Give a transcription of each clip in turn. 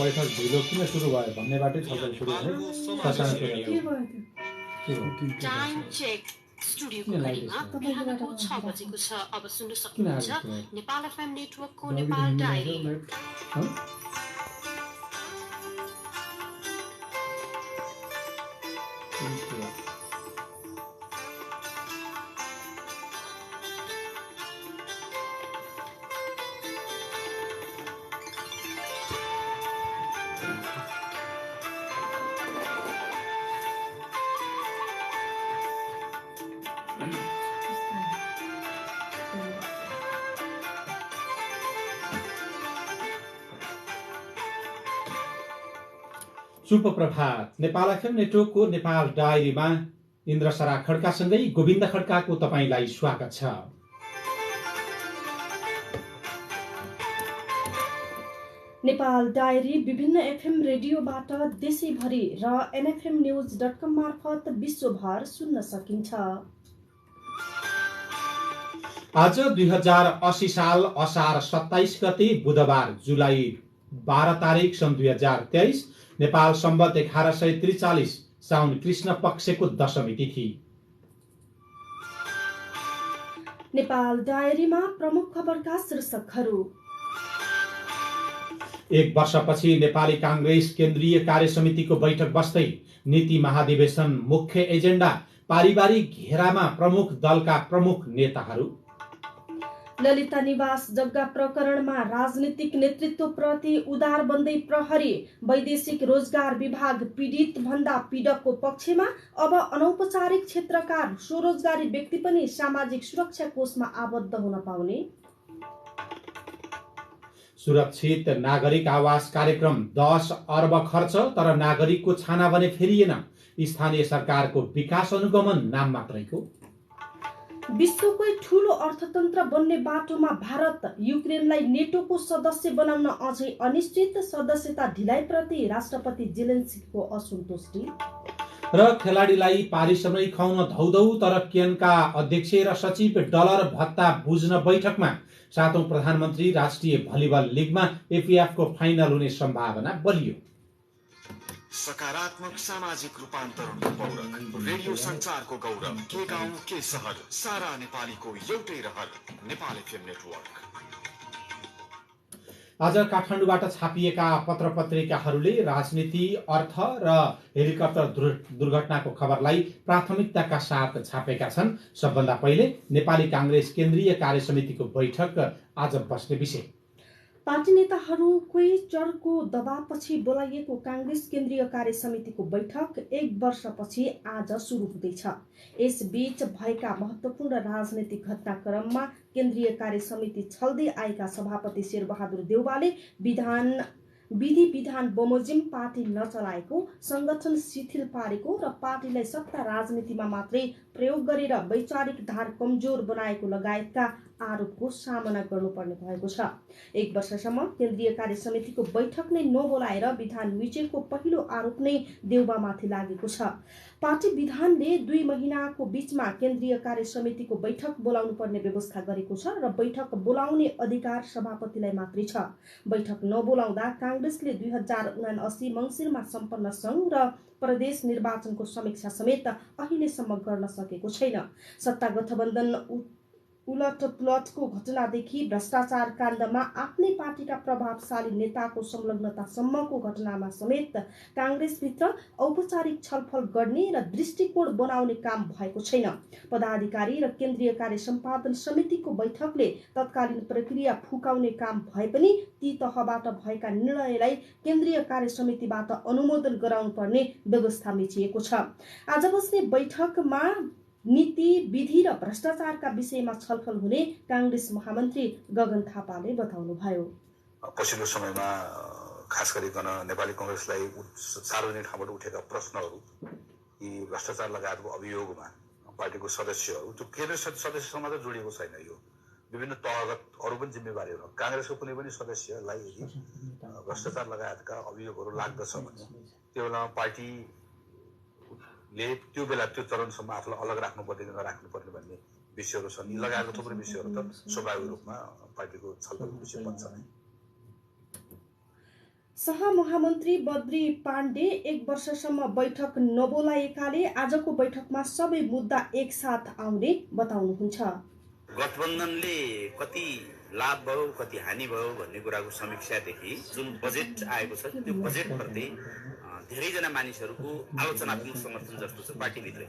बैठक ढिलो किन सुरु भयो भन्नेबाटै छलफल सुरु भयो। टाइम चेक स्टुडियोको घडीमा बिहानको 6 बजेको छ। अब सुन्न सक्नुहुन्छ नेपाल एफएम नेटवर्कको नेपाल डायरी। शुभ प्रभात। नेपाल एफएम नेटवर्कको नेपाल डायरीमा इन्द्र सरा खड्कासँगै गोविन्द खड्काको तपाईलाई स्वागत छ। नेपाल डायरी विभिन्न एफएम रेडियोबाट देशैभरि र nfmnews.com मार्फत विश्वभर सुन्न सकिन्छ। आज 2080 साल असार 27 गते बुधबार जुलाई 12 तारिक सन् 2023 नेपाल सम्वत 1143 साउन कृष्ण पक्षको दशमी तिथि। नेपाल डायरीमा प्रमुख खबरका शीर्षकहरू। एक वर्षपछि नेपाली कांग्रेस केन्द्रीय कार्यसमितिको बैठक बस्दै नीति महाधिवेशन मुख्य एजेन्डा पारिवारिक घेरामा प्रमुख दलका प्रमुख नेताहरू। ललिता निवास जग्गा प्रकरणमा राजनीतिक नेतृत्वप्रति उदार बन्दै प्रहरी। वैदेशिक रोजगार विभाग पीडित भन्दा पीडकको पक्षमा। अब अनौपचारिक क्षेत्रका स्वरोजगारी व्यक्ति पनि सामाजिक सुरक्षा कोषमा आबद्ध हुन पाउने। सुरक्षित नागरिक आवास कार्यक्रम 10 अर्ब खर्च तर नागरिकको छाना भने फेरिएन। स्थानीय सरकारको विकास अनुगमन नाम मात्रैको। विश्वकै ठूलो अर्थतन्त्र बन्ने बाटोमा भारत। युक्रेनलाई नेटोको सदस्य बनाउन अझै अनिश्चित। सदस्यता ढिलाइप्रति राष्ट्रपति जेलेन्स्कीको असन्तुष्टि। र खेलाडीलाई पारिश्रमिक खुवाउन धौधौ तर केनका अध्यक्ष र सचिव डलर भत्ता बुझ्न बैठकमा। 7औं प्रधानमन्त्री राष्ट्रिय भलिबल लिगमा एफएफको फाइनल हुने सम्भावना बलियो। सकारात्मक सामाजिक रूपान्तरणको पौरख रेडियो संचारको गौरव। के गाउँ के शहर सारा नेपालीको एउटै रहर नेपाल एफएम नेटवर्क। आज काठमाडौँबाट छापिएका पत्र पत्रिकाहरूले राजनीति, अर्थ र हेलिकप्टर दुर्घटनाको खबरलाई प्राथमिकताका साथ छापेका छन्। सबभन्दा पहिले नेपाली कांग्रेस केन्द्रीय कार्यसमितिको बैठक आज बस्ने विषय। पार्टी नेताहरूकै चरको दबावपछि बोलाइएको कांग्रेस केन्द्रीय कार्यसमितिको बैठक 1 वर्षपछि आज सुरु हुँदैछ। यसबीच भएका महत्वपूर्ण राजनैतिक घटनाक्रममा केन्द्रीय कार्यसमिति छल्दै आएका सभापति शेरबहादुर देउवाले विधि विधान बमोजिम पार्टी नचलाएको, संगठन शिथिल पारेको र पार्टीलाई सत्ता राजनीतिमा मात्रै प्रयोग गरेर वैचारिक धार कमजोर बनाएको लगायतका आरोपको सामना गर्नुपर्ने भएको छ। 1 वर्षसम्म केन्द्रीय कार्यसमितिको बैठक नै नबोलाएर विधान मिचेको पहिलो आरोप नै देउवामाथि लागेको छ। पार्टी विधानले 2 महिनाको बीचमा केन्द्रीय कार्यसमितिको बैठक बोलाउनु पर्ने व्यवस्था गरेको छ र बैठक बोलाउने अधिकार सभापतिलाई मात्रै छ। बैठक नबोलाउँदा कांग्रेसले 2079 मङ्सिरमा सम्पन्न संघ र प्रदेश निर्वाचनको समीक्षा समेत अहिलेसम्म गर्न सकेको छैन। सत्ता गठबन्धन उलटपुलटको घटनादेखि भ्रष्टाचार काण्डमा आफ्नै पार्टीका प्रभावशाली नेताको संलग्नतासम्मको घटनामा समेत कांग्रेसभित्र औपचारिक छलफल गर्ने र दृष्टिकोण बनाउने काम भएको छैन। पदाधिकारी र केन्द्रीय कार्य सम्पादन समितिको बैठकले तत्कालीन प्रक्रिया फुकाउने काम भए पनि ती तहबाट भएका निर्णयलाई केन्द्रीय कार्य समितिबाट अनुमोदन गराउनुपर्ने व्यवस्था मिचिएको छ। आज बस्ने बैठकमा नीति, विधि र भ्रष्टाचारका विषयमा छलफल हुने कांग्रेस महामन्त्री गगन थापाले बताउनुभयो। पछिल्लो समयमा खास गरिकन नेपाली कांग्रेसलाई सार्वजनिक ठाउँबाट उठेका प्रश्नहरू, यी भ्रष्टाचार लगायतको अभियोगमा पार्टीको सदस्यहरू, त्यो केन्द्रीय सदस्यसँग मात्र जोडिएको छैन। यो विभिन्न तहगत अरू पनि जिम्मेवारीहरू, कांग्रेसको कुनै पनि सदस्यलाई यदि भ्रष्टाचार लगायतका अभियोगहरू लाग्दछ भने त्यो बेलामा पार्टीले त्यो बेला त्यो चरणसम्म आफूलाई अलग राख्नुपर्ने नराख्नुपर्ने भन्ने विषयहरू छन्। यी लगायतका थुप्रै विषयहरू त स्वाभाविक रूपमा पार्टीको छलफलको विषय बन्छ। सहमहामन्त्री बद्री पाण्डे 1 वर्षसम्म बैठक नबोलाएकाले आजको बैठकमा सबै मुद्दा एकसाथ आउने बताउनुहुन्छ। गठबन्धनले कति लाभ भयो कति हानि भयो भन्ने कुराको समीक्षादेखि जुन बजेट आएको छ त्यो बजेटप्रति धेरैजना मानिसहरूको आलोचनात्मक समर्थन जस्तो छ पार्टीभित्रै।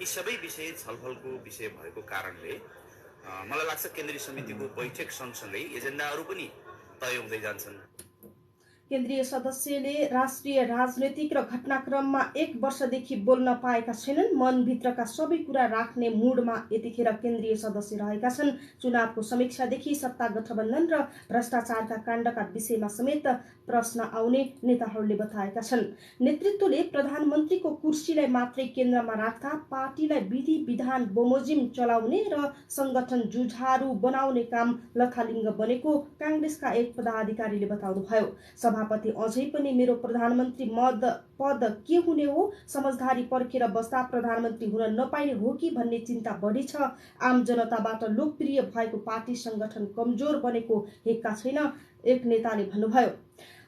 यी सबै विषय छलफलको विषय भएको कारणले मलाई लाग्छ केन्द्रीय समितिको बैठक सँगसँगै एजेन्डाहरू पनि तय हुँदै जान्छन्। केन्द्रीय सदस्यले राष्ट्रिय राजनैतिक र घटनाक्रममा 1 वर्षदेखि बोल्न पाएका छैनन्। मनभित्रका सबै कुरा राख्ने मुडमा यतिखेर केन्द्रीय सदस्य रहेका छन्। चुनावको समीक्षादेखि सत्ता गठबन्धन र भ्रष्टाचारका काण्डका विषयमा समेत प्रश्न आउने नेताहरूले बताएका छन्। नेतृत्वले प्रधानमन्त्रीको कुर्सीलाई मात्रै केन्द्रमा राख्दा पार्टीलाई विधि विधान बमोजिम चलाउने र संगठन जुझारू बनाउने काम लथालिङ्ग बनेको काङ्ग्रेसका एक पदाधिकारीले बताउनुभयो। सभापति अझै पनि मेरो प्रधानमन्त्री पद के हुने हो, समझदारी पर्खेर बस्दा प्रधानमन्त्री हुन नपाइने हो कि भन्ने चिन्ता बढी छ। आम जनताबाट लोकप्रिय भएको पार्टी संगठन कमजोर बनेको हेक्का छैन, एक नेताले भन्नुभयो।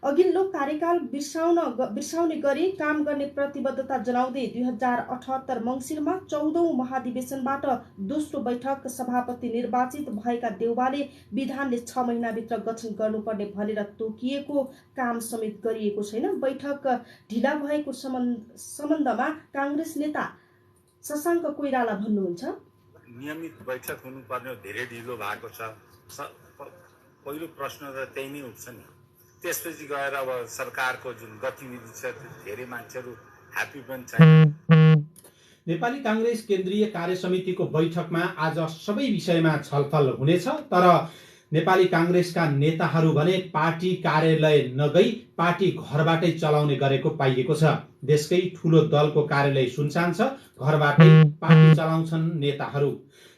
अघिल्लो कार्यकाल बिर्साउने गरी काम गर्ने प्रतिबद्धता जनाउँदै 2078 मङ्सिरमा 14औं महाधिवेशनबाट दोस्रो बैठक सभापति निर्वाचित भएका देउवाले विधानले 6 महिनाभित्र गठन गर्नुपर्ने भनेर तोकिएको काम समेत गरिएको छैन। बैठक ढिला भएको सम्बन्धमा काङ्ग्रेस नेता शशाङ्क कोइराला भन्नुहुन्छ। नियमित बैठक हुनुपर्ने धेरै ढिलो भएको छ। पहिलो प्रश्न त त्यही नै उठ्छ नि। त्यसपछि गएर अब सरकारको जुन गतिविधि छ धेरै मान्छेहरू ह्याप्पी पनि छैन। नेपाली काङ्ग्रेस केन्द्रीय कार्य समितिको बैठकमा आज सबै विषयमा छलफल हुनेछ, तर नेपाली काङ्ग्रेसका नेताहरू भने पार्टी कार्यालय नगई पार्टी घरबाटै चलाउने गरेको पाइएको छ। देशकै ठूलो दलको कार्यालय सुनसान छ, घरबाटै पार्टी चलाउँछन् नेताहरू।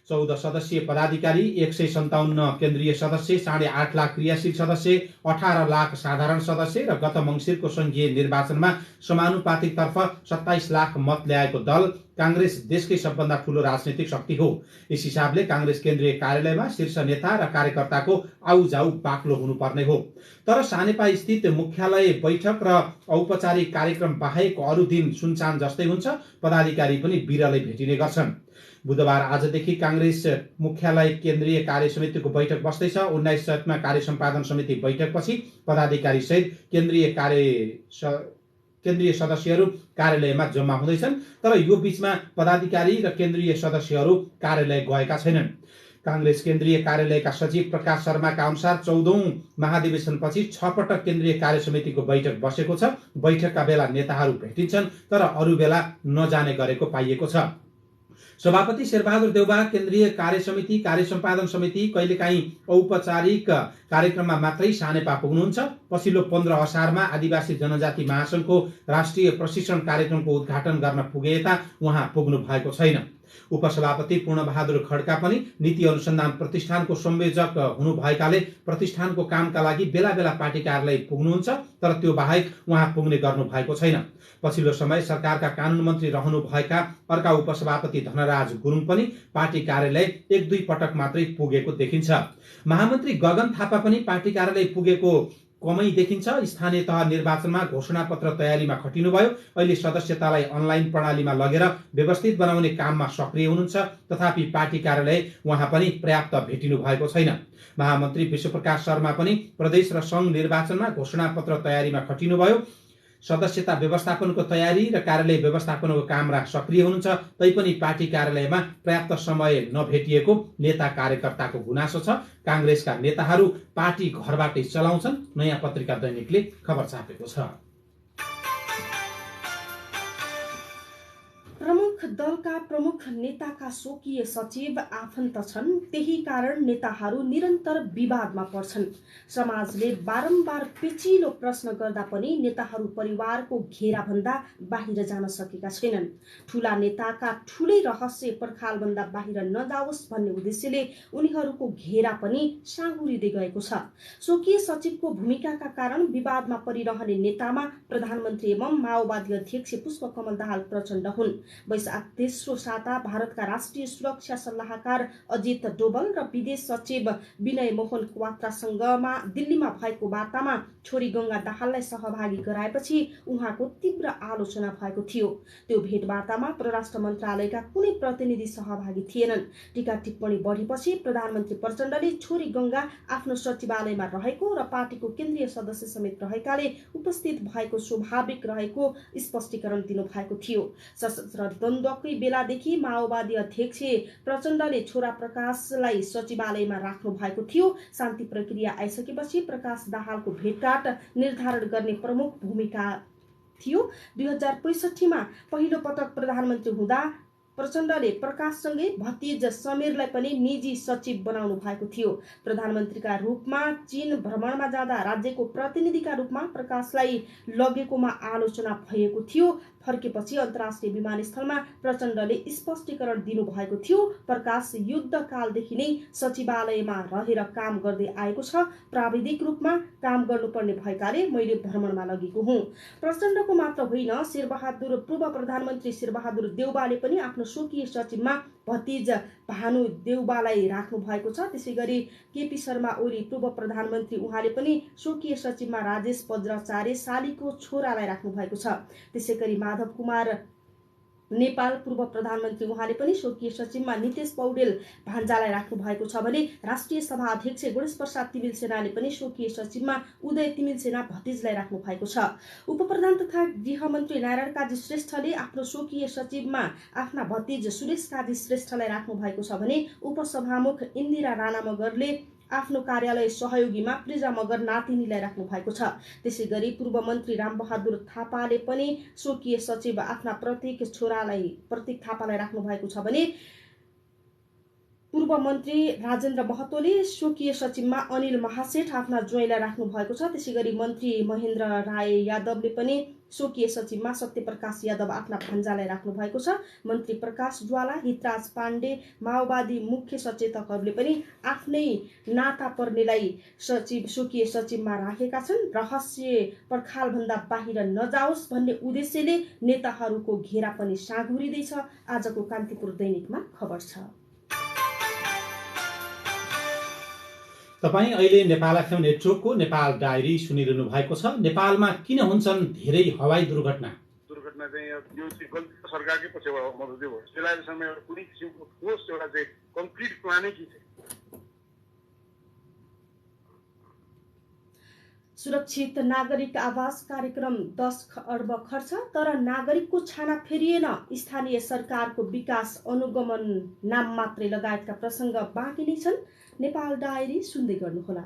14 सदस्यीय पदाधिकारी, 157 केन्द्रीय सदस्य, 8.5 लाख क्रियाशील सदस्य, 18 लाख साधारण सदस्य र गत मङ्सिरको संघीय निर्वाचनमा समानुपातिक तर्फ 27 लाख मत ल्याएको दल काङ्ग्रेस देशकै सबभन्दा ठूलो राजनैतिक शक्ति हो। यस हिसाबले काङ्ग्रेस केन्द्रीय कार्यालयमा शीर्ष नेता र कार्यकर्ताको आउजाउ बाक्लो हुनुपर्ने हो। तर सानेपा स्थित मुख्यालय बैठक र औपचारिक कार्यक्रम बाहेक अरू दिन सुनसान जस्तै हुन्छ। पदाधिकारी पनि बिरलै भेटिने गर्छन्। बुधबार आजदेखि काङ्ग्रेस मुख्यालय केन्द्रीय कार्य समितिको बैठक बस्दैछ। 19 चैतमा कार्य सम्पादन समिति बैठकपछि पदाधिकारी सहित केन्द्रीय सदस्यहरू कार्यालयमा जम्मा हुँदैछन्, तर यो बीचमा पदाधिकारी र केन्द्रीय सदस्यहरू कार्यालय गएका छैनन्। काङ्ग्रेस केन्द्रीय कार्यालयका सचिव प्रकाश शर्माका अनुसार 14औं महाधिवेशनपछि 6 पटक केन्द्रीय कार्य समितिको बैठक बसेको छ। बैठकका बेला नेताहरू भेटिन्छन्, तर अरू बेला नजाने गरेको पाइएको छ। सभापति शेरबहादुर देउवा केन्द्रीय कार्य समिति, कार्य सम्पादन समिति कहिलेकाहीँ औपचारिक कार्यक्रममा मात्रै सानेपा पुग्नुहुन्छ। पछिल्लो 15 असारमा आदिवासी जनजाति महासंघको राष्ट्रिय प्रशिक्षण कार्यक्रमको उद्घाटन गर्न पुगे यता उहाँ पुग्नु भएको छैन। उपसभापति पूर्णबहादुर खड्का पनि नीति अनुसन्धान प्रतिष्ठानको संयोजक हुनुभएकाले प्रतिष्ठानको कामका लागि बेला बेला पार्टी कार्यालय पुग्नुहुन्छ, तर त्यो बाहेक उहाँ पुग्ने गर्नु भएको छैन। पछिल्लो समय सरकारका कानून मन्त्री रहनुभएका अर्का उपसभापति धनराज गुरुङ पनि पार्टी कार्यालय 1-2 पटक मात्रै पुगेको देखिन्छ। महामन्त्री गगन थापा पनि पार्टी कार्यालय पुगेको कमै देखिन्छ। स्थानीय तह निर्वाचनमा घोषणापत्र तयारीमा खटिनुभयो। अहिले सदस्यतालाई अनलाइन प्रणालीमा लगेर व्यवस्थित बनाउने काममा सक्रिय हुनुहुन्छ, तथापि पार्टी कार्यालय उहाँ पनि पर्याप्त भेटिनु भएको छैन। महामन्त्री विश्वप्रकाश शर्मा पनि प्रदेश र संघ निर्वाचनमा घोषणापत्र तयारीमा खटिनुभयो। सदस्यता व्यवस्थापनको तयारी र कार्यालय व्यवस्थापनको काममा सक्रिय हुनुहुन्छ, तैपनि पार्टी कार्यालयमा पर्याप्त समय नभेटिएको नेता कार्यकर्ताको गुनासो छ। काङ्ग्रेसका नेताहरू पार्टी घरबाटै चलाउँछन्, नयाँ पत्रिका दैनिकले खबर छापेको छ। प्रमुख दलका प्रमुख नेताका स्वकीय सचिव आफन्त छन्, त्यही कारण नेताहरू निरन्तर विवादमा पर्छन्। समाजले बारम्बार पेचिलो प्रश्न गर्दा पनि नेताहरू परिवारको घेराभन्दा बाहिर जान सकेका छैनन्। ठूला नेताका ठूलै रहस्य पर्खालभन्दा बाहिर नजाओस् भन्ने उद्देश्यले उनीहरूको घेरा पनि साँगुरिँदै गएको छ। स्वकीय सचिवको भूमिकाका कारण विवादमा परिरहने नेतामा प्रधानमन्त्री एवं माओवादी अध्यक्ष पुष्पकमल दाहाल प्रचण्ड हुन्। तेस्रो साता भारतका राष्ट्रिय सुरक्षा सल्लाहकार अजित डोभल र विदेश सचिव विनय मोहन क्वात्रासँगमा दिल्लीमा भएको वार्तामा छोरी गंगा दाहाललाई सहभागी गराएपछि उहाँको तीव्र आलोचना भएको थियो। त्यो भेटवार्तामा परराष्ट्र मन्त्रालयका कुनै प्रतिनिधि सहभागी थिएनन्। टीका टिप्पणी बढेपछि प्रधानमन्त्री प्रचण्डले छोरी गंगा आफ्नो सचिवालयमा रहेको र पार्टीको केन्द्रीय सदस्य समेत रहेकाले उपस्थित भएको स्वाभाविक रहेको स्पष्टीकरण दिनुभएको थियो। सशस्त्र द्वन्द्वकै बेलादेखि माओवादी अध्यक्ष प्रचण्डले छोरा प्रकाशलाई सचिवालयमा राख्नु भएको थियो। शान्ति प्रक्रिया आइसकेपछि प्रकाश दाहालको भेटघाट निर्धारण गर्ने प्रमुख भूमिका थियो। 2065 पहिलो पटक प्रधानमन्त्री हुँदा प्रचण्डले प्रकाशसँगै भतिज समीरलाई पनि निजी सचिव बनाउनु भएको थियो। प्रधानमन्त्रीका रूपमा चीन भ्रमणमा जाँदा राज्यको प्रतिनिधिका रूपमा प्रकाशलाई लगेकोमा आलोचना भएको थियो। फर्केपछि अन्तर्राष्ट्रिय विमानस्थलमा प्रचण्डले स्पष्टीकरण दिनुभएको थियो। प्रकाश युद्धकालदेखि नै सचिवालयमा रहेर काम गर्दै आएको छ। प्राविधिक रूपमा काम गर्नुपर्ने भएकाले मैले भ्रमणमा लगेको हुँ। प्रचण्डको मात्र होइन, पूर्व प्रधानमन्त्री शेरबहादुर देउवाले पनि आफ्नो स्वकीय सचिवमा भतिज भानु देउवालाई राख्नु भएको छ। त्यसैगरी केपी शर्मा ओली पूर्व प्रधानमन्त्री, उहाँले पनि स्वकीय सचिवमा राजेश वज्राचार्य शालीको छोरालाई राख्नु भएको छ। त्यसैगरी माधव कुमार नेपाल पूर्व प्रधानमन्त्री, उहाँले पनि स्वकीय सचिवमा नितेश पौडेल भान्जालाई राख्नु भएको छ भने राष्ट्रिय सभा अध्यक्ष गणेश प्रसाद तिमिल सेनाले पनि स्वकीय सचिवमा उदय तिमिल सेना भतिजलाई राख्नु भएको छ। उपप्रधान तथा गृहमन्त्री नारायण काजी श्रेष्ठले आफ्नो स्वकीय सचिवमा आफ्ना भतिज सुरेश काजी श्रेष्ठलाई राख्नु भएको छ भने उपसभामुख इन्दिरा राणा मगरले आफ्नो कार्यालय सहयोगीमा प्रिजा मगर नातिनीलाई राख्नु भएको छ। त्यसैगरी पूर्व मन्त्री रामबहादुर थापाले पनि स्वकीय सचिव आफ्ना प्रत्येक थापालाई राख्नु भएको छ भने पूर्व मन्त्री राजेन्द्र महतोले स्वकीय सचिवमा अनिल महासेठ आफ्ना ज्वाइँलाई राख्नु भएको छ। त्यसैगरी मन्त्री महेन्द्र राय यादवले पनि स्वकीय सचिवमा सत्यप्रकाश यादव आफ्ना भान्जालाई राख्नु भएको छ। मन्त्री प्रकाश ज्वाला, हितराज पाण्डे, माओवादी मुख्य सचेतकहरूले पनि आफ्नै नाता पर्नेलाई स्वकीय सचिवमा राखेका छन्। रहस्य पर्खालभन्दा बाहिर नजाओस् भन्ने उद्देश्यले नेताहरूको घेरा पनि साँघुरिँदैछ। आजको कान्तिपुर दैनिकमा खबर छ। तपाईँ अहिले नेपाल एफएम नेटवर्कको नेपाल डायरी सुनिरहनु भएको छ। नेपालमा किन हुन्छन् धेरै हवाई दुर्घटना चाहिँ यो चाहिँ सरकारकै पक्षबाट मद्दत भयो। त्यसलाई समय कुनै किसिमको ठोस एउटा चाहिँ कम्प्लिट प्लानै के छ। सुरक्षित नागरिक आवास कार्यक्रम 10 अर्ब खर्च, तर नागरिकको छाना फेरिएन। स्थानीय सरकारको विकास अनुगमन नाम मात्रै लगायतका प्रसङ्ग बाँकी नै छन्। नेपाल डायरी सुन्दै गर्नुहोला।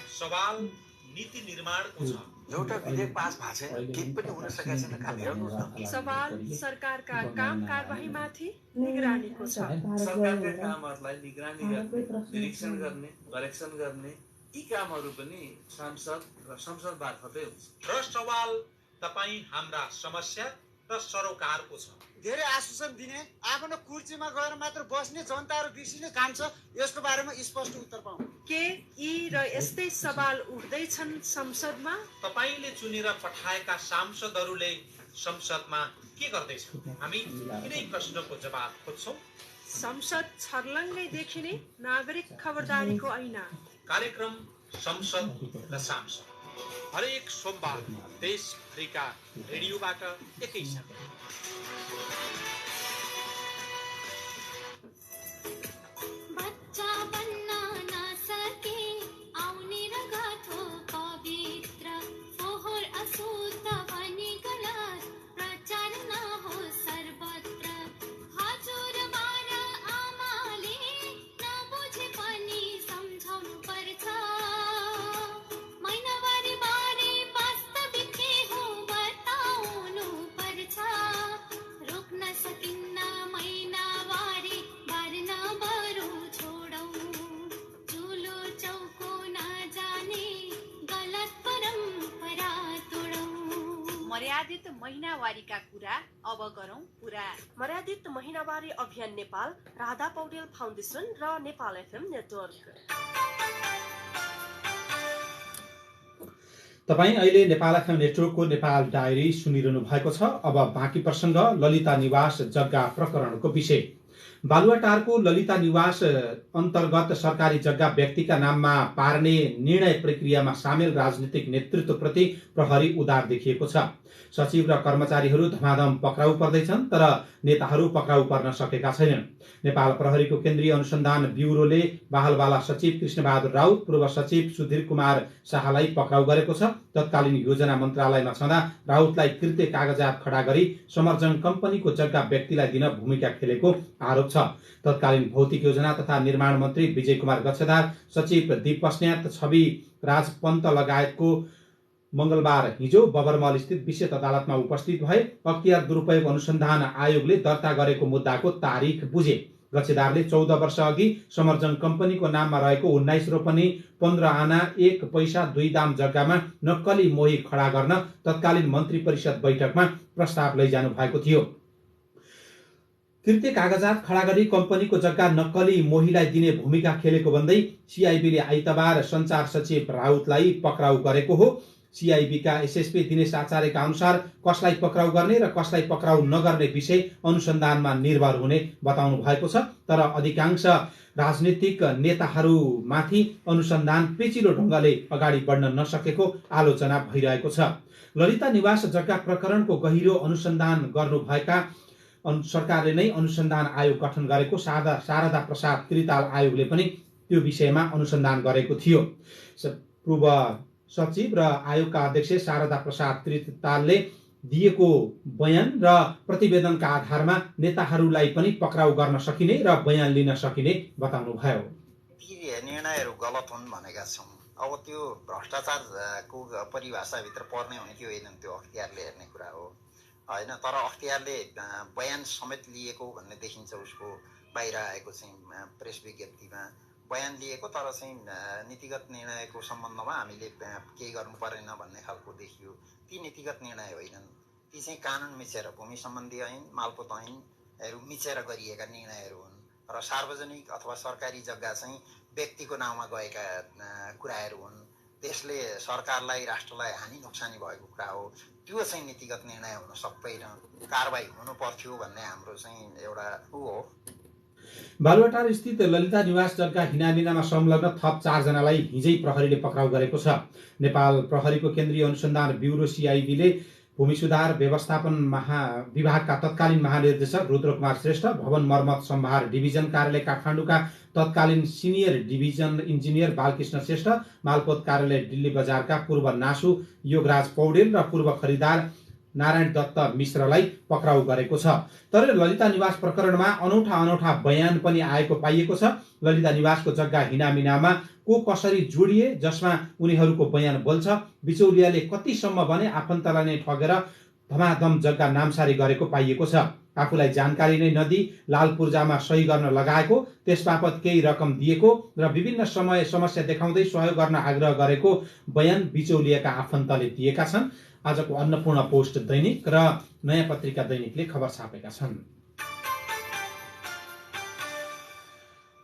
सवाल नीति निर्माणको छ। एउटा विधेयक पास भएको छैन, केही पनि हुन सकेको छैन। काम हेर्नुहोस् न। सवाल सरकारका काम कारबाहीमाथि निगरानीको छ। सरकारका कामहरूलाई निगरानी गर्ने, निरीक्षण गर्ने, करेक्सन गर्ने यी कामहरू पनि सांसद र संसद मार्फतै हुन्छ। र सवाल तपाईँ हाम्रा समस्या र सरोकारको छ। धेरै आश्वासन दिने, आफ्नो कुर्सीमा गएर मात्र बस्ने, जनताहरू बिर्सिने काम छ। यसको बारेमा स्पष्ट उत्तर पाउँ। के यी र यस्तै सवाल उठ्दैछन् संसदमा? तपाईँले चुनेर पठाएका सांसदहरूले संसदमा के गर्दैछन्? हामी यिनै प्रश्नको जवाब खोज्छौँ। संसद छर्लङ्गै देखिने नागरिक खबरदारीको ऐना। कार्यक्रम संसद र सांसद हरेक सोमबार देशभरिका रेडियोबाट एकैसाथ। मर्यादित महिनावारीका कुरा अब गरौँ पुरा। मर्यादित महिनावारी अभियान नेपाल, राधा पौडेल फाउन्डेसन र नेपाल एफएम नेटवर्क। तपाईँ अहिले नेपाल एफएम नेटवर्कको नेपाल डायरी सुनिरहनु भएको छ। अब बाँकी प्रसङ्ग ललिता निवास जग्गा प्रकरणको विषय। बालुवाटारको ललिता निवास अन्तर्गत सरकारी जग्गा व्यक्तिका नाममा पार्ने निर्णय प्रक्रियामा सामेल राजनीतिक नेतृत्वप्रति प्रहरी उदार देखिएको छ। सचिव र कर्मचारीहरू धमाधम पक्राउ पर्दैछन्, तर नेताहरू पक्राउ पर्न सकेका छैनन्। नेपाल प्रहरीको केन्द्रीय अनुसन्धान ब्युरोले बालबाला सचिव कृष्णबहादुर राउत, पूर्व सचिव सुधीर कुमार शाहलाई पक्राउ गरेको छ। तत्कालीन योजना मन्त्रालयमा छँदा राउतलाई कृत्य कागजात खडा गरी समर्जन कम्पनीको जग्गा व्यक्तिलाई दिन भूमिका खेलेको आरोप छ। तत्कालीन भौतिक योजना तथा निर्माण मन्त्री विजय कुमार गच्छेदार, सचिव दीप बस्नेत, छवि राज पन्त लगायतको मंगलबार हिजो बबरमल स्थित विशेष अदालतमा उपस्थित भए। अख्तियार दुरुपयोग अनुसन्धान आयोगले दर्ता गरेको मुद्दाको तारिख बुझे। गच्छेदारले 14 वर्ष अघि समर्जन कम्पनीको नाममा रहेको 19 रोपनी 15 आना 1 पैसा 2 दाम जग्गामा नक्कली मोही खडा गर्न तत्कालीन मन्त्री परिषद बैठकमा प्रस्ताव लैजानु भएको थियो। कृत्य कागजात खडा गरी कम्पनीको जग्गा नक्कली मोहीलाई दिने भूमिका खेलेको भन्दै सीआईबीले आइतबार सञ्चार सचिव राउतलाई पक्राउ गरेको हो। सीआईबीका एसएसपी दिनेश आचार्यका अनुसार कसलाई पक्राउ गर्ने र कसलाई पक्राउ नगर्ने विषय अनुसन्धानमा निर्भर हुने बताउनु भएको छ। तर अधिकांश राजनीतिक नेताहरूमाथि अनुसन्धान पेचिलो ढङ्गले अगाडि बढ्न नसकेको आलोचना भइरहेको छ। ललिता निवास जग्गा प्रकरणको गहिरो अनुसन्धान गर्नुभएका सरकारले नै अनुसन्धान आयोग गठन गरेको शारदा प्रसाद त्रिताल आयोगले पनि त्यो विषयमा अनुसन्धान गरेको थियो। पूर्व सचिव र आयोगका अध्यक्ष शारदा प्रसाद त्रितालले दिएको बयान र प्रतिवेदनका आधारमा नेताहरूलाई पनि पक्राउ गर्न सकिने र बयान लिन सकिने बताउनुभयो। ती निर्णयहरू गलत हुन् भनेका छौँ। अब त्यो भ्रष्टाचारको परिभाषाभित्र पर्ने हुने कि होइन त्यो अख्तियारले हेर्ने कुरा हो होइन। तर अख्तियारले बयान समेत लिएको भन्ने देखिन्छ उसको बाहिर आएको चाहिँ प्रेस विज्ञप्तिमा बयान लिएको, तर चाहिँ नीतिगत निर्णयको सम्बन्धमा हामीले केही गर्नु परेन भन्ने खालको देखियो। ती नीतिगत निर्णय होइनन्, ती चाहिँ कानुन मिचेर भूमि सम्बन्धी ऐन मालपोत ऐनहरू मिचेर गरिएका निर्णयहरू हुन् र सार्वजनिक अथवा सरकारी जग्गा चाहिँ व्यक्तिको नाउँमा गएका कुराहरू हुन्। त्यसले सरकारलाई राष्ट्रलाई हानि नोक्सानी भएको कुरा हो। त्यो चाहिँ नीतिगत निर्णय हुन सक्दैन, कारबाही हुनु पर्थ्यो भन्ने हाम्रो चाहिँ एउटा हो। बालुवाटार स्थित ललिता निवास जग्गा हिनामिनामा संलग्न थप 4 जनालाई हिजै प्रहरीले पक्राउ गरेको छ। नेपाल प्रहरीको केन्द्रीय अनुसन्धान ब्युरो सीआईबीले भूमि सुधार व्यवस्थापन विभागका तत्कालीन महानिर्देशक रुद्रकुमार श्रेष्ठ, भवन मर्मत सम्भार डिभिजन कार्यालय काठमाडौँका तत्कालीन senior division engineer Balkrishna Shrestha, मालपोत कार्यालय दिल्ली बजारका पूर्व नासु योगराज पौडेल र पूर्व खरिदार नारायण दत्त मिश्रलाई पक्राउ गरेको छ। तर ललिता निवास प्रकरणमा अनौठा बयान पनि आएको पाइएको छ। ललिता निवासको जग्गा हिनामिनामा को कसरी जोडिए जसमा उनीहरूको बयान बोल्छ। बिचौलियाले कतिसम्म भने आफन्तलाई नै ठगेर धमाधम जग्गा नामसारी गरेको पाइएको छ। आफूलाई जानकारी नै नदी लाल पूर्जामा सही गर्न लगाएको, त्यसबापत केही रकम दिएको र विभिन्न समस्या देखाउँदै सहयोग गर्न आग्रह गरेको बयान बिचौलियाका आफन्तले दिएका छन्। आजको अन्नपूर्ण पोस्ट दैनिक र नयाँ पत्रिका दैनिकले खबर छापेका छन्।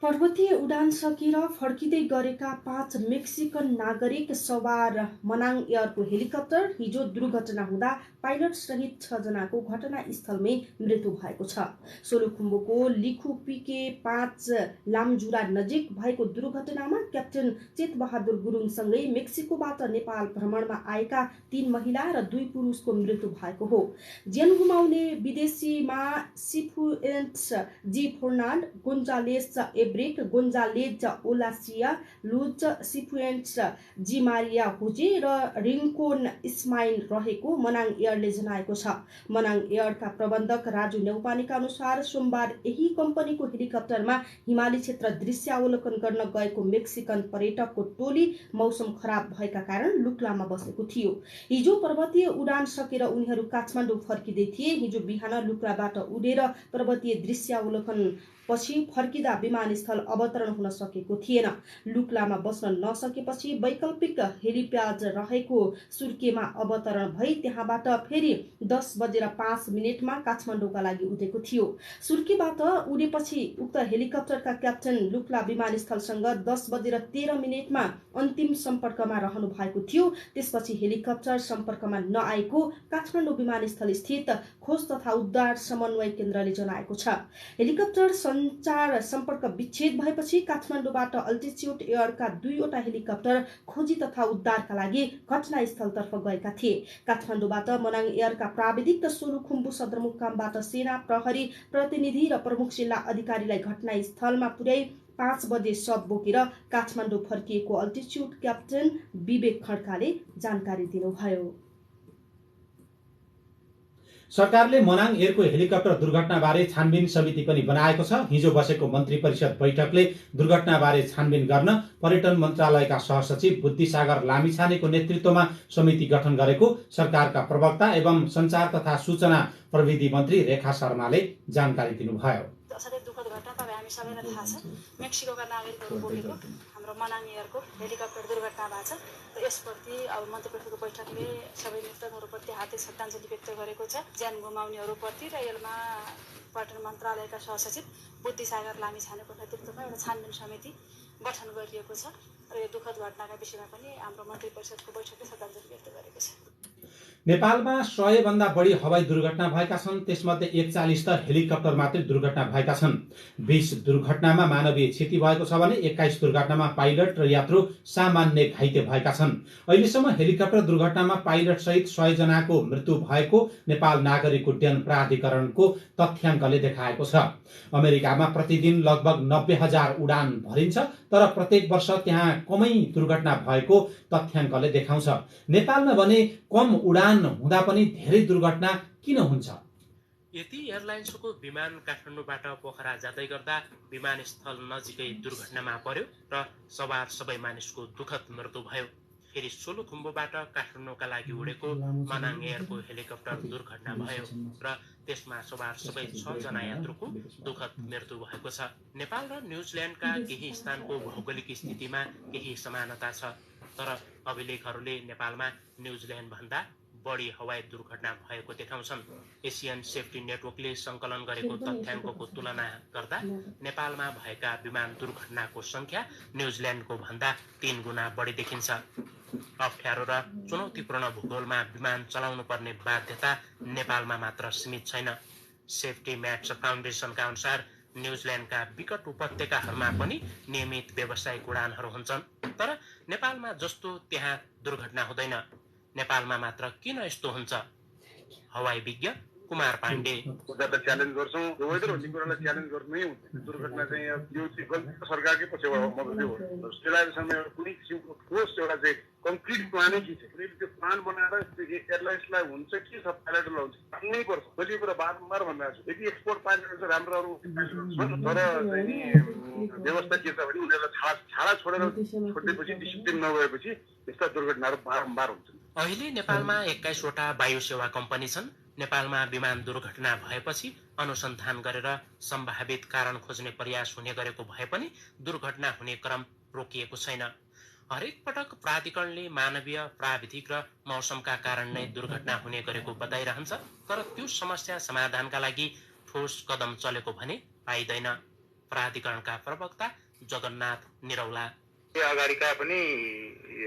पर्वतीय उडान सकेर फर्किँदै गरेका 5 मेक्सिकन नागरिक सवार मनाङ एयरको हेलिकप्टर हिजो दुर्घटना हुँदा पाइलट सहित 6 जनाको घटनास्थलमै मृत्यु भएको छ। सोलुखुम्बुको लिखु पिके 5 लामजुरा नजिक भएको दुर्घटनामा क्याप्टेन चेतबहादुर गुरुङसँगै मेक्सिकोबाट नेपाल भ्रमणमा आएका 3 महिला र 2 पुरुषको मृत्यु भएको हो। ज्यान गुमाउने विदेशीमा सिफुएन्ट्स जी फर्नान्ड, गोन्जालेस एब्रिक, गोन्जालेज ओलासिया, लुज सिफुएन्ट्स जी मारिया हुजे र रिङ्कोन इस्माइल रहेको मनाङ एयरले जनाएको छ। मनाङ एयरका प्रबन्धक राजु नेउपानेका अनुसार सोमबार यही कम्पनीको हेलिकप्टरमा हिमाली क्षेत्र दृश्यावलोकन गर्न गएको मेक्सिकन पर्यटकको टोली मौसम खराब भएका कारण लुक्लामा बसेको थियो। हिजो पर्वतीय उडान सकेर उनीहरू काठमाडौँ फर्किँदै थिए। हिजो बिहान लुक्लाबाट उडेर पर्वतीय दृश्यावलोकन पछि फर्किँदा विमानस्थल अवतरण हुन सकेको थिएन। लुक्लामा बस्न नसकेपछि वैकल्पिक हेलिप्याड रहेको सुर्केमा अवतरण भई त्यहाँबाट फेरि 10:05 काठमाडौँका लागि उडेको थियो। सुर्केबाट उडेपछि उक्त हेलिकप्टरका क्याप्टेन लुक्ला विमानस्थलसँग 10:13 अन्तिम सम्पर्कमा रहनु भएको थियो। त्यसपछि हेलिकप्टर सम्पर्कमा नआएको काठमाडौँ विमानस्थल स्थित खोज तथा उद्धार समन्वय केन्द्रले जनाएको छ। हेलिकप्टर सञ्चार सम्पर्क विच्छेद भएपछि काठमाडौँबाट अल्टिच्युड एयरका 2वटा हेलिकप्टर खोजी तथा उद्धारका लागि घटनास्थलतर्फ गएका थिए। काठमाडौँबाट मनाङ एयरका प्राविधिक र सोलुखुम्बु सदरमुकामबाट सेना प्रहरी प्रतिनिधि र प्रमुख जिल्ला अधिकारीलाई घटनास्थलमा पुर्याई 5 बजे शव बोकेर काठमाडौँ फर्किएको अल्टिच्युड क्याप्टेन विवेक खड्काले जानकारी दिनुभयो। सरकारले मनाङ एयरको हेलिकप्टर दुर्घटनाबारे छानबिन समिति पनि बनाएको छ। हिजो बसेको मन्त्री परिषद बैठकले दुर्घटनाबारे छानबिन गर्न पर्यटन मन्त्रालयका सहसचिव बुद्धिसागर लामिछानेको नेतृत्वमा समिति गठन गरेको सरकारका प्रवक्ता एवं सञ्चार तथा सूचना प्रविधि मन्त्री रेखा शर्माले जानकारी दिनुभयो। असाध्यै दुःखद घटना तपाईँ हामी सबैलाई थाहा छ। मेक्सिकोका नागरिकहरू बोकेको हाम्रो मनाङ एयरको हेलिकप्टर दुर्घटना भएको छ। यसप्रति अब मन्त्री परिषदको बैठकले सबै मृतकहरूप्रति हार्दिक श्रद्धाञ्जली व्यक्त गरेको छ। ज्यान गुमाउनेहरूप्रति र यसमा पर्यटन मन्त्रालयका सहसचिव बुद्धिसागर लामिछानेको नेतृत्वमा एउटा छानबिन समिति गठन गरिएको छ र यो दुःखद घटनाका विषयमा पनि हाम्रो मन्त्री परिषदको बैठकले श्रद्धाञ्जली व्यक्त गरेको छ। नेपालमा 100 भन्दा बढी हवाई दुर्घटना भएका छन्। त्यसमध्ये 41 त हेलिकप्टर मात्रै दुर्घटना भएका छन्। 20 दुर्घटनामा मानवीय क्षति भएको छ भने 21 दुर्घटनामा पाइलट र यात्रु सामान्य घाइते भएका छन्। अहिलेसम्म हेलिकप्टर दुर्घटनामा पाइलट सहित 100 जनाको मृत्यु भएको नेपाल नागरिक उड्डयन प्राधिकरणको तथ्याङ्कले देखाएको छ। अमेरिकामा प्रतिदिन लगभग 90,000 उडान भरिन्छ, तर प्रत्येक वर्ष त्यहाँ कमै दुर्घटना भएको तथ्याङ्कले देखाउँछ। नेपालमा भने कम उडान हुँदा पनि धेरै दुर्घटना किन हुन्छ? यति एयरलाइन्सको विमान काठमाडौँबाट पोखरा जाँदै गर्दा विमानस्थल नजिकै दुर्घटनामा पर्यो र सवार सबै मानिसको दुःखद मृत्यु भयो। फेरि सोलुखुम्बुबाट काठमाडौँका लागि उडेको मनाङ एयरको हेलिकप्टर दुर्घटना भयो र त्यसमा सवार सबै 6 जना यात्रुको दुःखद मृत्यु भएको छ। नेपाल र न्युजिल्यान्डका केही स्थानको भौगोलिक स्थितिमा केही समानता छ, तर अभिलेखहरूले नेपालमा न्युजिल्यान्ड भन्दा बढी हवाई दुर्घटना भएको देखाउँछन्। एसियन सेफ्टी नेटवर्कले सङ्कलन गरेको तथ्याङ्कको तुलना गर्दा नेपालमा भएका विमान दुर्घटनाको संख्या न्युजिल्यान्डको भन्दा 3 गुणा बढी देखिन्छ। अप्ठ्यारो र चुनौतीपूर्ण भूगोलमा विमान चलाउनु पर्ने बाध्यता नेपालमा मात्र सीमित छैन। सेफ्टी म्याट्स फाउन्डेसनका अनुसार न्युजिल्यान्डका विकट उपत्यकाहरूमा पनि नियमित व्यावसायिक उडानहरू हुन्छन्, तर नेपालमा जस्तो त्यहाँ दुर्घटना हुँदैन। नेपालमा मात्र किन यस्तो हुन्छ? हवाई विज्ञ कुमार पाण्डे च्यालेन्ज गर्छौँ, वेदर भन्ने कुरालाई च्यालेन्ज गर्नै हुँदैन। दुर्घटना चाहिँ यो सरकारकै पक्षबाट मद्दत हो। त्यसलाई कुनै किसिमको ठोस एउटा चाहिँ कम्प्लिट प्लानै के छ, त्यो प्लान बनाएर एयरलाइन्सलाई हुन्छ के छ, पाइलटलाई हुन्छ भन्नै पर्छ। मैले कुरा बारम्बार भनिरहेको छु, यदि एक्सपोर्ट पाइलटहरू चाहिँ राम्रो तर व्यवस्था के छ भने उनीहरूलाई छाडा छोडेर छोडिदिएपछि डिसिप्लिन नभएपछि यस्ता दुर्घटनाहरू बारम्बार हुन्छन्। अहिले नेपालमा 21 वटा वायु सेवा कम्पनी छन्। नेपालमा विमान दुर्घटना भएपछि अनुसन्धान गरेर सम्भावित कारण खोज्ने प्रयास हुने गरेको भए पनि दुर्घटना हुने क्रम रोकिएको छैन। हरेक पटक प्राधिकरणले मानवीय, प्राविधिक र मौसमका कारण नै दुर्घटना हुने गरेको बताइरहन्छ, तर त्यो समस्या समाधानका लागि ठोस कदम चलेको भने पाइँदैन। प्राधिकरणका प्रवक्ता जगन्नाथ निरौला अगाडिका पनि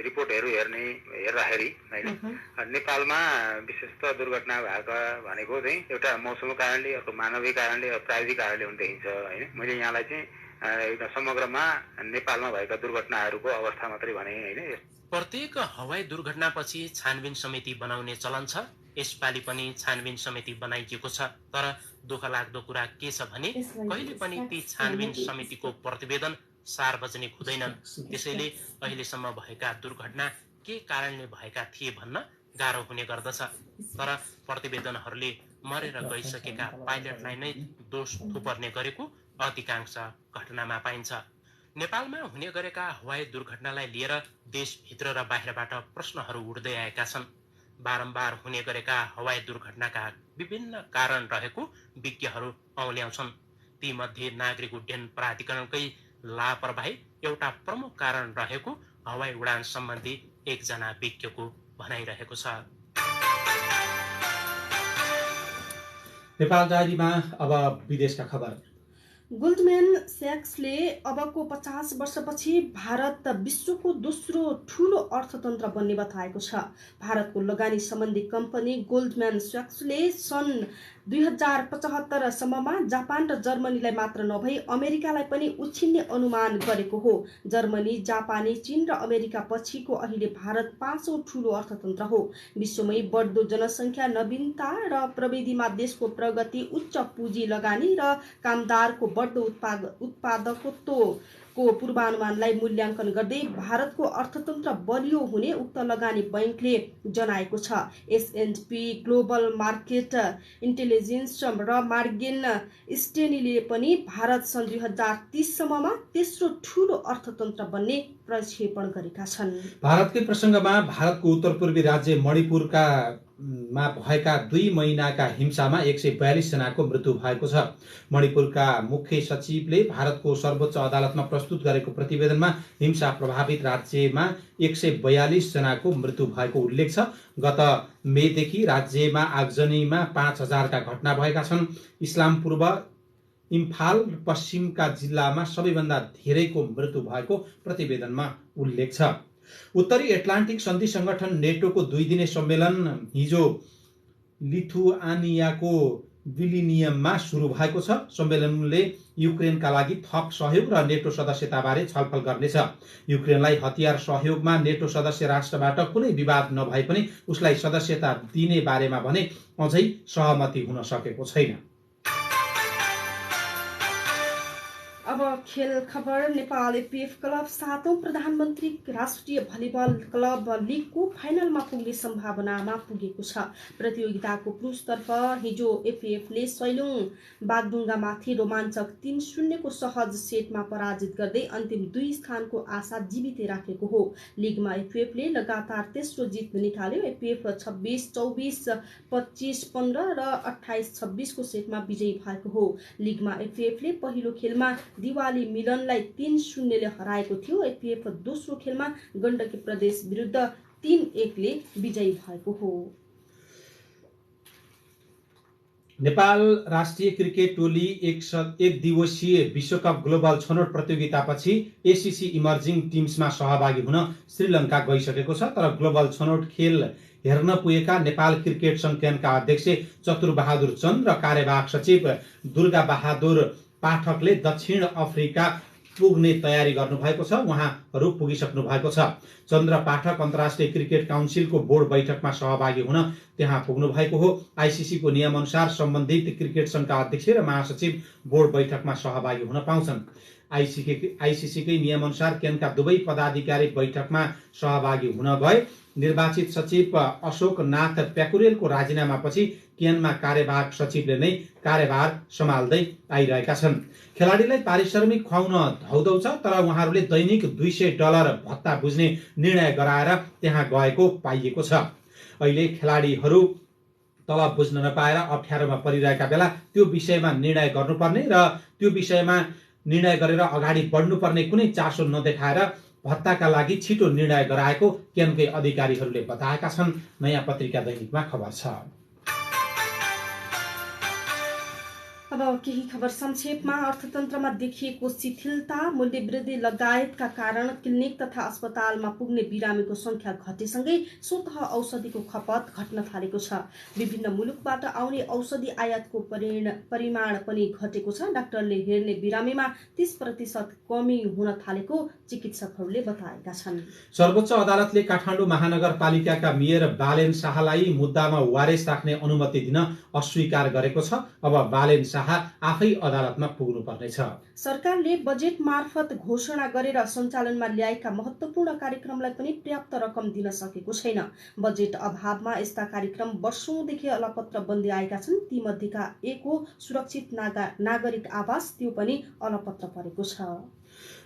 रिपोर्टहरू हेर्दाखेरि होइन, नेपालमा विशेषतः दुर्घटना भएको भनेको चाहिँ एउटा मौसमको कारणले, अर्को मानवीय कारणले, प्राविधिक कारणले हुन देखिन्छ होइन। मैले यहाँलाई चाहिँ एउटा समग्रमा नेपालमा भएका दुर्घटनाहरूको अवस्था मात्रै भने होइन। प्रत्येक हवाई दुर्घटनापछि छानबिन समिति बनाउने चलन छ। यसपालि पनि छानबिन समिति बनाइएको छ, तर दुःख लाग्दो कुरा के छ भने कहिले पनि ती छानबिन समितिको प्रतिवेदन सार्वजनिक हुँदैनन्। त्यसैले अहिलेसम्म भएका दुर्घटना के कारणले भएका थिए भन्न गाह्रो हुने गर्दछ। तर प्रतिवेदनहरूले मरेर गइसकेका पाइलटलाई नै दोष थुपर्ने गरेको अधिकांश घटनामा पाइन्छ। नेपालमा हुने गरेका हवाई दुर्घटनालाई लिएर देशभित्र र बाहिरबाट प्रश्नहरू उठ्दै आएका छन्। बारम्बार हुने गरेका हवाई दुर्घटनाका विभिन्न कारण रहेको विज्ञहरू औल्याउँछन्। तीमध्ये नागरिक उड्डयन प्राधिकरणकै लापरवाही एउटा प्रमुख कारण रहेको हवाई उडान सम्बन्धी एकजना विज्ञको भनाइरहेको छ। नेपाल डायरीमा अब विदेशका खबर। गोल्डम्यान स्याक्सले अबको 50 वर्षपछि भारत विश्वको दोस्रो ठूलो अर्थतन्त्र बन्ने बताएको छ। भारतको लगानी सम्बन्धी कम्पनी गोल्डम्यान स्याक्सले सन् 2075 सम्ममा जापान र जर्मनीलाई मात्र नभई अमेरिकालाई पनि उछिन्ने अनुमान गरेको हो। जर्मनी, जापानी, चीन र अमेरिका पछिको अहिले भारत 5औं ठूलो अर्थतन्त्र हो। विश्वमै बढ्दो जनसङ्ख्या, नवीनता र प्रविधिमा देशको प्रगति, उच्च पुँजी लगानी र कामदारको बढ्दो उत्पादकत्वको पूर्वानुमानलाई मूल्याङ्कन गर्दै भारतको अर्थतन्त्र बलियो हुने उक्त लगानी बैंकले जनाएको छ। S&P ग्लोबल मार्केट इन्टेलिजेन्स र मार्गेन स्टेनीले पनि भारत सन् 2030 सम्ममा तेस्रो ठूलो अर्थतन्त्र बन्ने प्रक्षेपण गरेका छन्। भारतकै प्रसङ्गमा भारतको उत्तरपूर्वी राज्य मणिपुरका भएका 2 महिनाका हिंसामा 142 जनाको मृत्यु भएको छ। मणिपुरका मुख्य सचिवले भारतको सर्वोच्च अदालतमा प्रस्तुत गरेको प्रतिवेदनमा हिंसा प्रभावित राज्यमा 142 जनाको मृत्यु भएको उल्लेख छ। गत मेदेखि राज्यमा आगजनीमा 5000 का घटना भएका छन्। इस्लामपूर्व इम्फाल पश्चिमका जिल्लामा सबैभन्दा धेरैको मृत्यु भएको प्रतिवेदनमा उल्लेख छ। उत्तरी एटलान्टिक सन्धि संगठन नेटोको 2 दिने सम्मेलन हिजो लिथुआनियाको विलिनियममा सुरु भएको छ। सम्मेलनले युक्रेनका लागि थप सहयोग र नेटो सदस्यताबारे छलफल गर्नेछ। युक्रेनलाई हतियार सहयोगमा नेटो सदस्य राष्ट्रबाट कुनै विवाद नभए पनि उसलाई सदस्यता दिने बारेमा भने अझै सहमति हुन सकेको छैन। अब खेल खबर। नेपाल एपीएफ क्लब 7औं प्रधानमन्त्री राष्ट्रिय भलिबल क्लब लिगको फाइनलमा पुग्ने सम्भावनामा पुगेको छ। प्रतियोगिताको पुरुषतर्फ हिजो एपीएफले सैलुङ बागडुङ्गामाथि रोमाञ्चक 3-0 को सहज सेटमा पराजित गर्दै अन्तिम 2 स्थानको आशा जीवितै राखेको हो। लिगमा एपीएफले लगातार तेस्रो जित निकाल्यो। एपीएफ 26-24, 25-15 र 28-26 को सेटमा विजयी भएको हो। लिगमा एपीएफले पहिलो खेलमा दिवाली मिलनलाई 3-0 ले हराएको थियो। एपीएफ दोस्रो खेलमा गण्डकी प्रदेश विरुद्ध 3-1 ले विजयी भएको हो। नेपाल राष्ट्रिय क्रिकेट टोली एक दिवसीय विश्वकप ग्लोबल छनौट प्रतियोगितापछि एसीसी इमर्जिङ टिम्समा सहभागी हुन श्रीलङ्का गइसकेको छ। तर ग्लोबल छनौट खेल हेर्न पुगेका नेपाल क्रिकेट संघका अध्यक्ष चतुरबहादुर चन्द र कार्यवाहक सचिव दुर्गा बहादुर पाठकले दक्षिण अफ्रिका पुग्ने तयारी गर्नुभएको छ। उहाँहरू पुगिसक्नु भएको छ। चन्द्र पाठक अन्तर्राष्ट्रिय क्रिकेट काउन्सिलको बोर्ड बैठकमा सहभागी हुन त्यहाँ पुग्नु भएको हो। आईसीसी को नियमअनुसार सम्बन्धित क्रिकेट संघका अध्यक्ष र महासचिव बोर्ड बैठकमा सहभागी हुन पाउँछन्। आईसीसी कै नियमअनुसार केनका दुवै पदाधिकारी बैठकमा सहभागी हुन गए। निर्वाचित सचिव अशोक नाथ प्याकुरेलको राजीनामापछि केनमा कार्यवाहक सचिवले नै कार्यभार सम्हाल्दै आइरहेका छन्। खेलाडीलाई पारिश्रमिक खुवाउन धौधौ छ, तर उहाँहरूले दैनिक $200 भत्ता बुझ्ने निर्णय गराएर त्यहाँ गएको पाइएको छ। अहिले खेलाडीहरू तलब बुझ्न नपाएर अप्ठ्यारोमा परिरहेका बेला त्यो विषयमा निर्णय गर्नुपर्ने र त्यो विषयमा निर्णय गरेर अगाडि बढ्नुपर्ने कुनै चासो नदेखाएर भत्ताका लागि छिटो निर्णय गराएको केनकै अधिकारीहरूले बताएका छन्। नयाँ पत्रिका दैनिकमा खबर छ। अब केही खबर संक्षेपमा। अर्थतन्त्रमा देखिएको शिथिलता, मूल्यवृद्धि लगायतका कारण क्लिनिक तथा अस्पतालमा पुग्ने बिरामीको संख्या घटेसँगै स्वतः औषधिको खपत घट्न थालेको छ। विभिन्न मुलुकबाट आउने औषधि आयातको परिमाण पनि घटेको छ। डाक्टरले हेर्ने बिरामीमा 30% कमी हुन थालेको चिकित्सकहरूले बताएका छन्। सर्वोच्च अदालतले काठमाडौँ महानगरपालिकाका मेयर बालेन शाहलाई मुद्दामा वारेस राख्ने अनुमति दिन अस्वीकार गरेको छ। अब बालेन शाह आफै अदालतमा पुग्नु पर्नेछ। सरकारले बजेट मार्फत घोषणा गरेर सञ्चालनमा ल्याएका महत्त्वपूर्ण कार्यक्रमलाई पनि पर्याप्त रकम दिन सकेको छैन। बजेट अभावमा यस्ता कार्यक्रम वर्षौंदेखि अलपत्र बन्दै आएका छन्। तीमध्येका एक हो सुरक्षित नागरिक आवास, त्यो पनि अलपत्र परेको छ।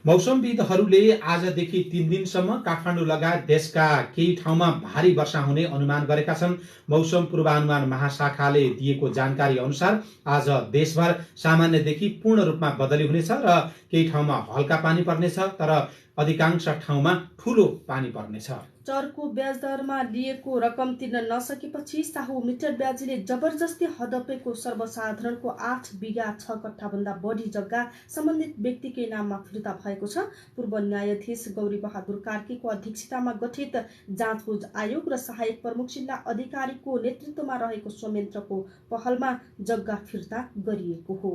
मौसमविदहरूले आजदेखि 3 दिनसम्म काठमाडौँ लगायत देशका केही ठाउँमा भारी वर्षा हुने अनुमान गरेका छन्। मौसम पूर्वानुमान महाशाखाले दिएको जानकारी अनुसार आज देशभर सामान्यदेखि पूर्ण रूपमा बदली हुनेछ र केही ठाउँमा हल्का पानी पर्नेछ, तर अधिकांश ठाउँमा ठूलो पानी पर्नेछ। चरको ब्याज दरमा लिएको रकम तिर्न नसकेपछि साहु मिटर ब्याजीले जबरजस्ती हडपेको सर्वसाधारणको 8 बिघा 6 कट्ठाभन्दा बढी जग्गा सम्बन्धित व्यक्तिकै नाममा फिर्ता भएको छ। पूर्व न्यायाधीश गौरी बहादुर कार्कीको अध्यक्षतामा गठित जाँचबुझ आयोग र सहायक प्रमुख जिल्ला अधिकारीको नेतृत्वमा रहेको संयन्त्रको पहलमा जग्गा फिर्ता गरिएको हो।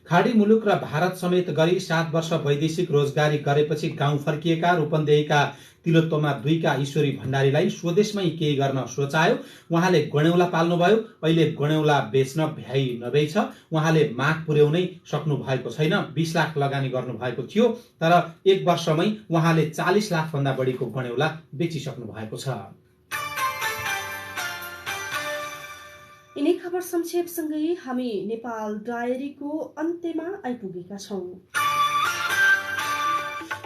खाडी मुलुक र भारत समेत गरी 7 वर्ष वैदेशिक रोजगारी गरेपछि गाउँ फर्किएका रूपन्देहीका तिलोत्तमा 2 का ईश्वरी भण्डारीलाई स्वदेशमै केही गर्न सोचायो। उहाँले गणेउला पाल्नुभयो। अहिले गणेउला बेच्न भ्याइ नभएछ। उहाँले माग पुर्याउनै सक्नु भएको छैन। 20 लाख लगानी गर्नु भएको थियो, तर 1 वर्षमै उहाँले 40 लाख भन्दा बढीको गणेउला बेचिसक्नु भएको छ। यिनै खबर संक्षेपसँगै हामी नेपाल डायरीको अन्त्यमा आइपुगेका छौं।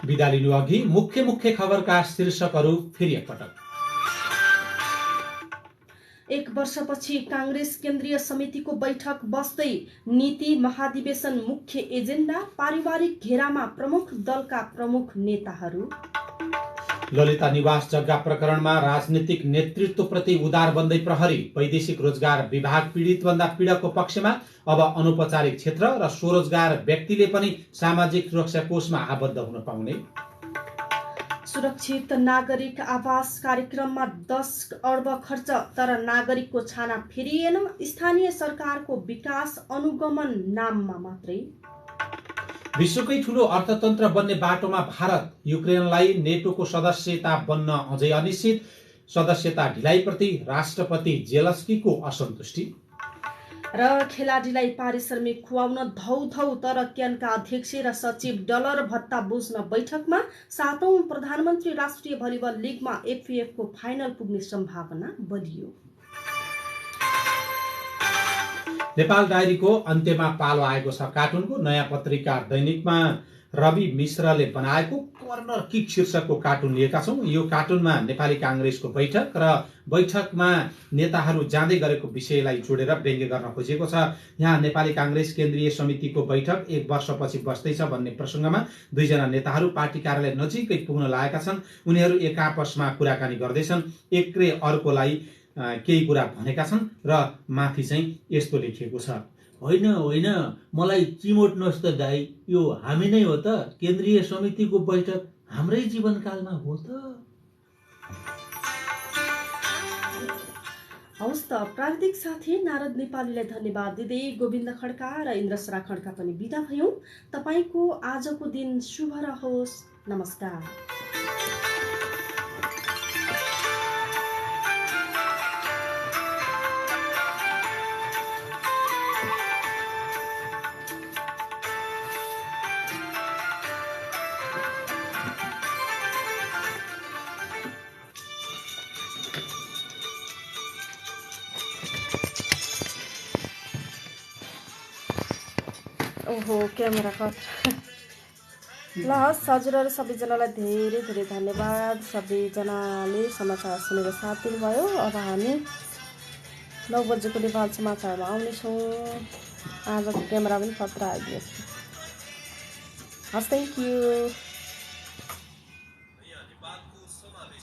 बिदा लिनु अघि मुख्य खबरका शीर्षकहरू फेरि एकपटक। 1 वर्षपछि कांग्रेस केन्द्रीय समितिको बैठक बस्दै नीति महाधिवेशन मुख्य एजेन्डा, पारिवारिक घेरामा प्रमुख दलका प्रमुख नेताहरू। ललिता निवास जग्गा प्रकरणमा राजनीतिक नेतृत्वप्रति उदार बन्दै प्रहरी, वैदेशिक रोजगार विभाग पीडितभन्दा पीडकको पक्षमा। अब अनौपचारिक क्षेत्र र स्वरोजगार व्यक्तिले पनि सामाजिक सुरक्षा कोषमा आबद्ध हुन पाउने। सुरक्षित नागरिक आवास कार्यक्रममा 10 अर्ब खर्च, तर नागरिकको छाना फेरिएन। स्थानीय सरकारको विकास अनुगमन नाममा मात्रै। विश्वकै ठूलो अर्थतन्त्र बन्ने बाटोमा भारत, युक्रेनलाई नेटोको सदस्यता बन्न अझै अनिश्चित। सदस्यता ढिलाइप्रति राष्ट्रपति जेलस्कीको असन्तुष्टि। र खेलाडीलाई पारिश्रमिक खुवाउन धौधौ, तर क्यानका अध्यक्ष र सचिव डलर भत्ता बुझ्न बैठकमा। 7औं प्रधानमन्त्री राष्ट्रिय भलिबल लिगमा एफएफ को फाइनल पुग्ने सम्भावना बढियो। नेपाल डायरीको अन्त्यमा पालो आएको छ कार्टुनको। नयाँ पत्रिका दैनिकमा रवि मिश्रले बनाएको कर्नर किक शीर्षकको कार्टुन लिएका छौं। यो कार्टुनमा नेपाली कांग्रेसको बैठक र बैठकमा नेताहरू जाँदै गरेको विषयलाई जोडेर व्यङ्ग्य गर्न खोजिएको छ। यहाँ नेपाली कांग्रेस केन्द्रीय समितिको बैठक 1 वर्षपछि बस्दैछ भन्ने प्रसङ्गमा 2 जना नेताहरू पार्टी कार्यालय नजिकै पुग्न लागेका छन्। उनीहरू एकापसमा कुराकानी गर्दैछन्। एकले अर्कोलाई केही कुरा भनेका छन् र माथि चाहिँ यस्तो लेखिएको छ, होइन होइन मलाई चिमोट्नुहोस् त दाइ, यो हामी नै हो त, केन्द्रीय समितिको बैठक हाम्रै जीवनकालमा हो त। हवस् त, प्राविधिक साथी नारद नेपालीलाई धन्यवाद दिँदै गोविन्द खड्का र इन्द्रसरा खड्का पनि बिदा भयौं। तपाईको आजको दिन शुभ रहोस्। नमस्कार। ओहो क्यामेरा कट। ल हजुर सबैजनालाई धेरै धेरै धन्यवाद। सबैजनाले समाचार सुनेर साथ दिनुभयो। अब हामी 9 बजेको नेपाल समाचारमा आउनेछौँ। आजको क्यामेरा पनि खतरा आइदियो। हस्, थ्याङ्क यू।